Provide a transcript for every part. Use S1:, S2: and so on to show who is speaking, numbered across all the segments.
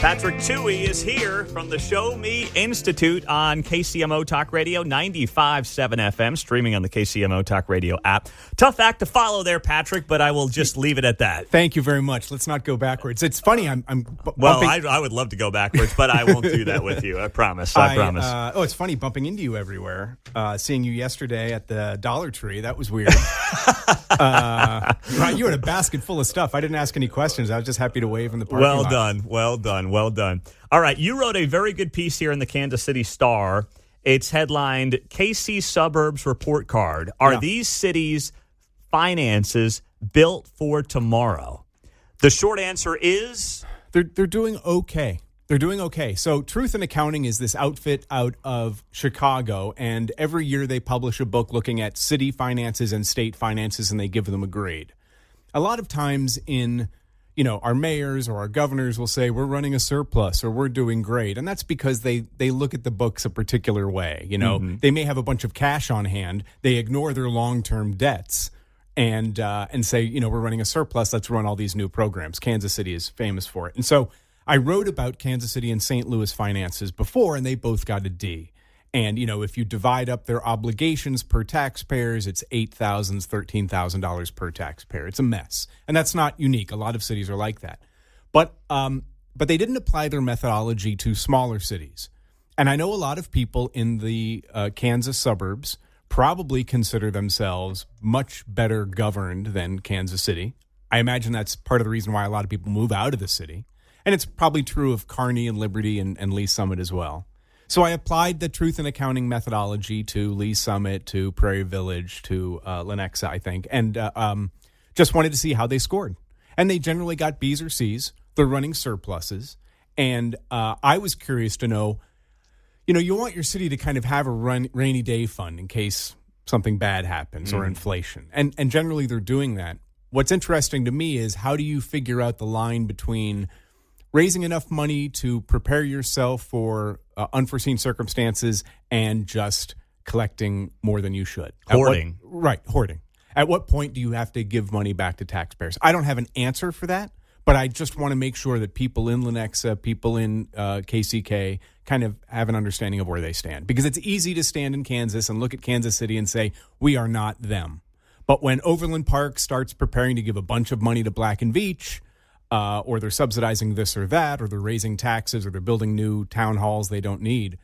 S1: Patrick Tuohey is here from the Show Me Institute on KCMO Talk Radio, 95.7 FM, streaming on the KCMO Talk Radio app. Tough act to follow there, Patrick, but I will just leave it at that.
S2: Thank you very much. Let's not go backwards. It's funny.
S1: Well, I would love to go backwards, but I won't do that with you. I promise. I promise.
S2: It's funny bumping into you everywhere. Seeing you yesterday at the Dollar Tree, that was weird. You had a basket full of stuff. I didn't ask any questions. I was just happy to wave in the parking lot.
S1: Well done. All right, you wrote a very good piece here in the Kansas City Star. It's headlined, KC Suburbs Report Card. Are these cities' finances built for tomorrow? The short answer is?
S2: They're doing okay. They're doing okay. So Truth in Accounting is this outfit out of Chicago, and every year they publish a book looking at city finances and state finances, and they give them a grade. A lot of times our mayors or our governors will say, we're running a surplus or we're doing great. And that's because they look at the books a particular way. They may have a bunch of cash on hand. They ignore their long-term debts and say, we're running a surplus. Let's run all these new programs. Kansas City is famous for it. And so I wrote about Kansas City and St. Louis finances before, and they both got a D. And, if you divide up their obligations per taxpayers, it's $8,000, $13,000 per taxpayer. It's a mess. And that's not unique. A lot of cities are like that. But they didn't apply their methodology to smaller cities. And I know a lot of people in the Kansas suburbs probably consider themselves much better governed than Kansas City. I imagine that's part of the reason why a lot of people move out of the city. And it's probably true of Kearney and Liberty and Lee Summit as well. So I applied the Truth in Accounting methodology to Lee Summit, to Prairie Village, to Lenexa, I think, and just wanted to see how they scored. And they generally got B's or C's. They're running surpluses. And I was curious to know, you want your city to kind of have a rainy day fund in case something bad happens or inflation. And generally they're doing that. What's interesting to me is how do you figure out the line between raising enough money to prepare yourself for unforeseen circumstances and just collecting more than you should.
S1: Hoarding.
S2: Hoarding. At what point do you have to give money back to taxpayers? I don't have an answer for that, but I just want to make sure that people in Lenexa, people in KCK kind of have an understanding of where they stand. Because it's easy to stand in Kansas and look at Kansas City and say, we are not them. But when Overland Park starts preparing to give a bunch of money to Black and Veatch, or they're subsidizing this or that, or they're raising taxes, or they're building new town halls they don't need.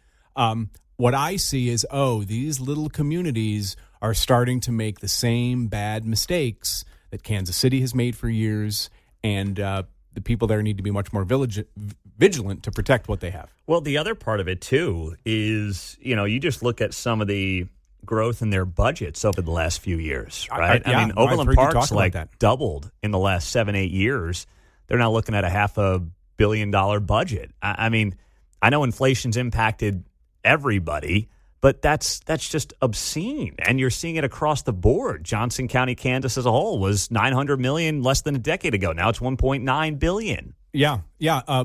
S2: What I see is, these little communities are starting to make the same bad mistakes that Kansas City has made for years, and the people there need to be much more vigilant to protect what they have.
S1: Well, the other part of it, too, is, you just look at some of the growth in their budgets over the last few years, right? Overland Park's doubled in the last 7-8 years. They're now looking at a $500 million budget. I know inflation's impacted everybody, but that's just obscene. And you're seeing it across the board. Johnson County, Kansas as a whole was $900 million less than a decade ago. Now it's $1.9 billion.
S2: Yeah.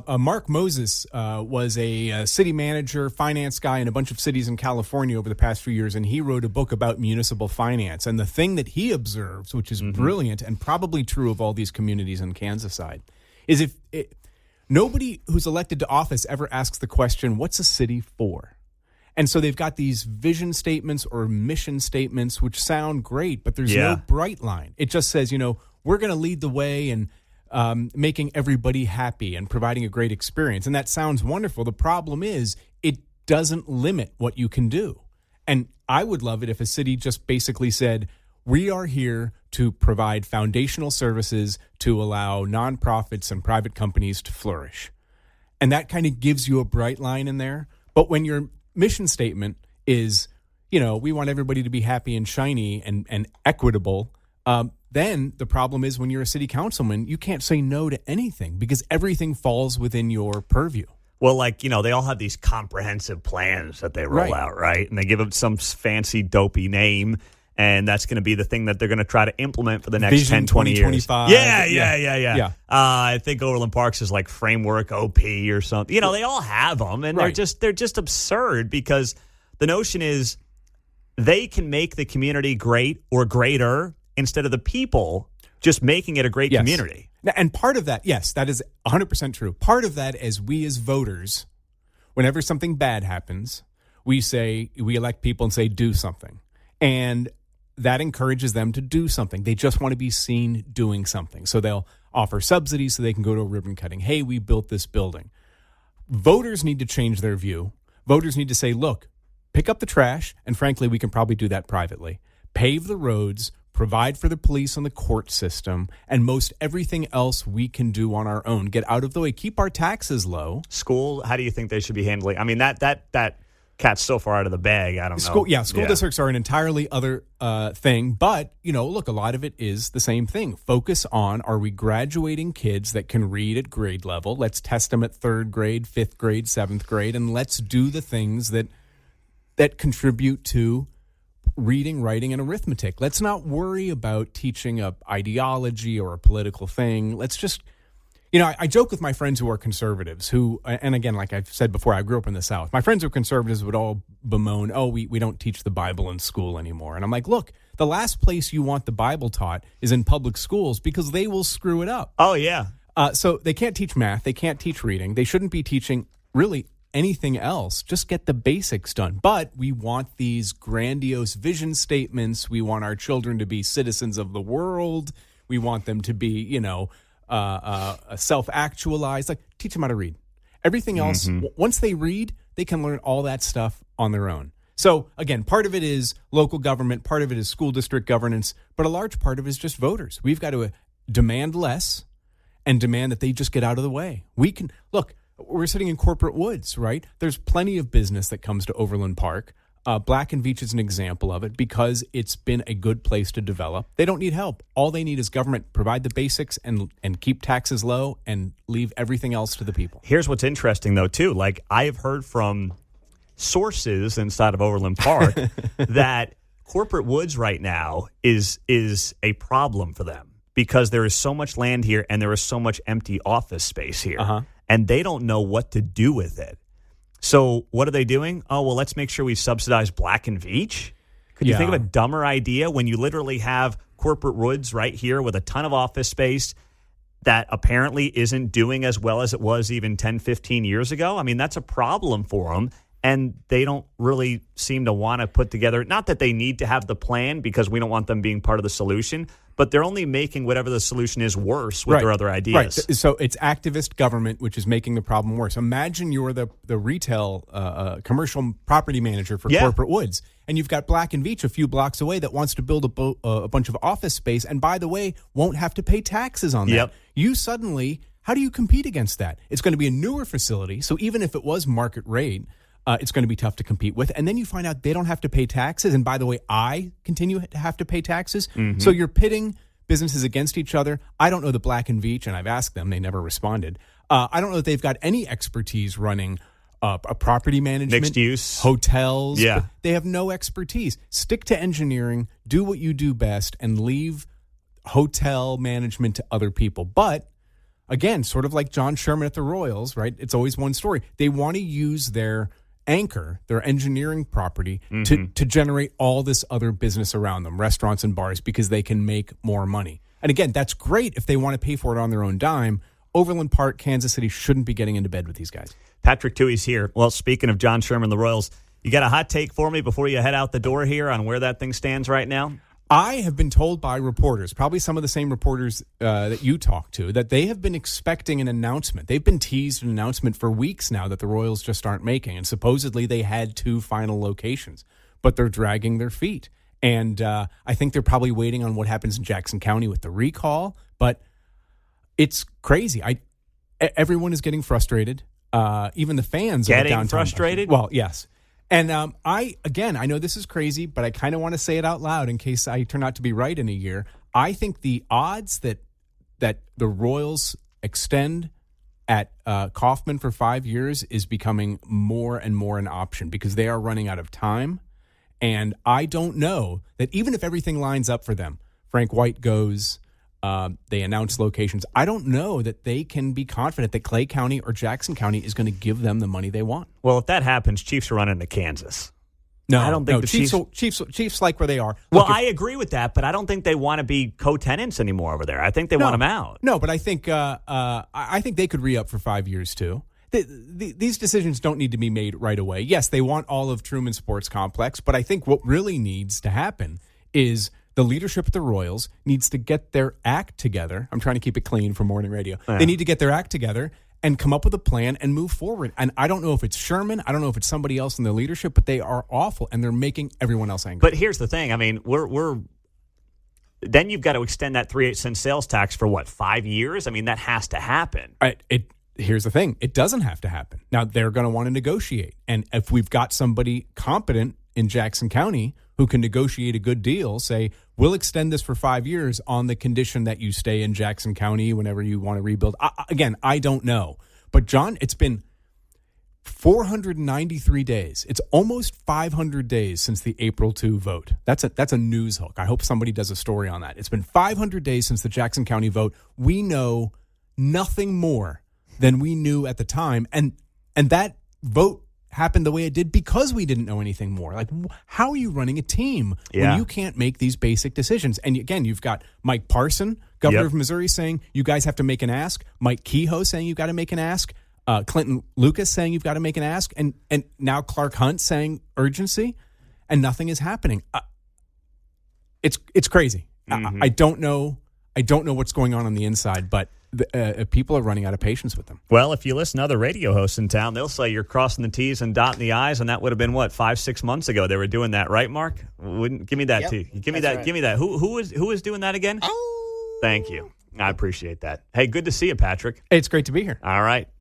S2: Mark Moses was a city manager, finance guy in a bunch of cities in California over the past few years, and he wrote a book about municipal finance. And the thing that he observes, which is brilliant and probably true of all these communities on Kansas side, is nobody who's elected to office ever asks the question, what's a city for? And so they've got these vision statements or mission statements, which sound great, but there's no bright line. It just says, we're going to lead the way and making everybody happy and providing a great experience. And that sounds wonderful. The problem is it doesn't limit what you can do. And I would love it if a city just basically said, we are here to provide foundational services to allow nonprofits and private companies to flourish. And that kind of gives you a bright line in there. But when your mission statement is, we want everybody to be happy and shiny and equitable, then the problem is when you're a city councilman, you can't say no to anything because everything falls within your purview.
S1: Well, they all have these comprehensive plans that they roll out, right? And they give them some fancy, dopey name, and that's going to be the thing that they're going to try to implement for the next
S2: Vision
S1: 10, 20 years.
S2: Yeah.
S1: I think Overland Parks is like Framework OP or something. They all have them, and they're just absurd because the notion is they can make the community great or greater instead of the people just making it a great community.
S2: And part of that, yes, that is 100% true. Part of that is we as voters, whenever something bad happens, we elect people and say, do something. And that encourages them to do something. They just want to be seen doing something. So they'll offer subsidies so they can go to a ribbon cutting. Hey, we built this building. Voters need to change their view. Voters need to say, look, pick up the trash, and frankly, we can probably do that privately. Pave the roads, provide for the police and the court system, and most everything else we can do on our own. Get out of the way. Keep our taxes low.
S1: School, how do you think they should be handling? I mean, that cat's so far out of the bag, I don't know.
S2: School districts are an entirely other thing. But, look, a lot of it is the same thing. Focus on, are we graduating kids that can read at grade level? Let's test them at 3rd grade, 5th grade, 7th grade, and let's do the things that contribute to reading, writing, and arithmetic. Let's not worry about teaching a ideology or a political thing. Let's just... I joke with my friends who are conservatives who, and again, like I've said before, I grew up in the South. My friends who are conservatives would all bemoan, we don't teach the Bible in school anymore. And I'm like, look, the last place you want the Bible taught is in public schools because they will screw it up.
S1: Oh, yeah.
S2: So they can't teach math. They can't teach reading. They shouldn't be teaching really anything else. Just get the basics done. But we want these grandiose vision statements. We want our children to be citizens of the world. We want them to be, self-actualized. Like, teach them how to read. Everything else, once they read, they can learn all that stuff on their own. So, again, part of it is local government, part of it is school district governance, but a large part of it is just voters. We've got to demand less and demand that they just get out of the way. We can, look, we're sitting in corporate woods, right? There's plenty of business that comes to Overland Park. Black and Veatch is an example of it because it's been a good place to develop. They don't need help. All they need is government. Provide the basics and keep taxes low and leave everything else to the people.
S1: Here's what's interesting, though, too. Like, I have heard from sources inside of Overland Park that corporate woods right now is a problem for them because there is so much land here and there is so much empty office space here. And they don't know what to do with it. So what are they doing? Oh, well, let's make sure we subsidize Black and Veatch. Could you think of a dumber idea when you literally have corporate woods right here with a ton of office space that apparently isn't doing as well as it was even 10, 15 years ago? I mean, that's a problem for them. And they don't really seem to want to put together, not that they need to have the plan because we don't want them being part of the solution, but they're only making whatever the solution is worse with their other ideas.
S2: Right. So it's activist government, which is making the problem worse. Imagine you're the retail commercial property manager for corporate woods, and you've got Black and Veatch a few blocks away that wants to build a bunch of office space, and by the way, won't have to pay taxes on that.
S1: Yep.
S2: You suddenly, how do you compete against that? It's going to be a newer facility, so even if it was market rate, it's going to be tough to compete with. And then you find out they don't have to pay taxes. And by the way, I continue to have to pay taxes. So you're pitting businesses against each other. I don't know the Black and Veatch, and I've asked them. They never responded. I don't know that they've got any expertise running a property management.
S1: Mixed use.
S2: Hotels. Yeah. They have no expertise. Stick to engineering. Do what you do best and leave hotel management to other people. But again, sort of like John Sherman at the Royals, right? It's always one story. They want to use their anchor, their engineering property, to generate all this other business around them, restaurants and bars, because they can make more money. And again, that's great if they want to pay for it on their own dime. Overland Park, Kansas City shouldn't be getting into bed with these guys.
S1: Patrick Tuohey's here. Well, speaking of John Sherman, the Royals, you got a hot take for me before you head out the door here on where that thing stands right now?
S2: I have been told by reporters, probably some of the same reporters that you talk to, that they have been expecting an announcement. They've been teased an announcement for weeks now that the Royals just aren't making. And supposedly they had 2 final locations, but they're dragging their feet. And I think they're probably waiting on what happens in Jackson County with the recall. But it's crazy. Everyone is getting frustrated. Even the fans
S1: getting
S2: of downtown.
S1: Frustrated?
S2: Well, yes. And I know this is crazy, but I kind of want to say it out loud in case I turn out to be right in a year. I think the odds that the Royals extend at Kauffman for 5 years is becoming more and more an option because they are running out of time. And I don't know that even if everything lines up for them, Frank White goes, they announce locations. I don't know that they can be confident that Clay County or Jackson County is going to give them the money they want.
S1: Well, if that happens, Chiefs are running to Kansas.
S2: No,
S1: I don't think the
S2: Chiefs like where they are.
S1: Well, I agree with that, but I don't think they want to be co-tenants anymore over there. I think they want them out.
S2: No, but I think they could re-up for 5 years too. These decisions don't need to be made right away. Yes, they want all of Truman Sports Complex, but I think what really needs to happen is the leadership at the Royals needs to get their act together. I'm trying to keep it clean for morning radio. Yeah. They need to get their act together and come up with a plan and move forward. And I don't know if it's Sherman. I don't know if it's somebody else in the leadership, but they are awful, and they're making everyone else angry.
S1: But here's the thing. I mean, we're then you've got to extend that 3/8 sales tax for, 5 years? I mean, that has to happen.
S2: Here's the thing. It doesn't have to happen. Now, they're going to want to negotiate. And if we've got somebody competent in Jackson County who can negotiate a good deal, say, we'll extend this for 5 years on the condition that you stay in Jackson County whenever you want to rebuild. Again, I don't know. But, John, it's been 493 days. It's almost 500 days since the April 2 vote. That's a news hook. I hope somebody does a story on that. It's been 500 days since the Jackson County vote. We know nothing more than we knew at the time. And that vote happened the way it did because we didn't know anything more. Like, how are you running a team when you can't make these basic decisions? And again, you've got Mike Parson, governor of Missouri, saying you guys have to make an ask. Mike Kehoe saying you've got to make an ask. Clinton Lucas saying you've got to make an ask. And now Clark Hunt saying urgency. And nothing is happening. It's crazy. Mm-hmm. I don't know what's going on the inside, but people are running out of patience with them.
S1: Well, if you listen to other radio hosts in town, they'll say you're crossing the T's and dotting the I's, and that would have been 5-6 months ago they were doing that, right, Mark? Give me that too. Give me that. Right. Give me that. Who is doing that again? Oh, thank you. I appreciate that. Hey, good to see you, Patrick.
S2: It's great to be here.
S1: All right.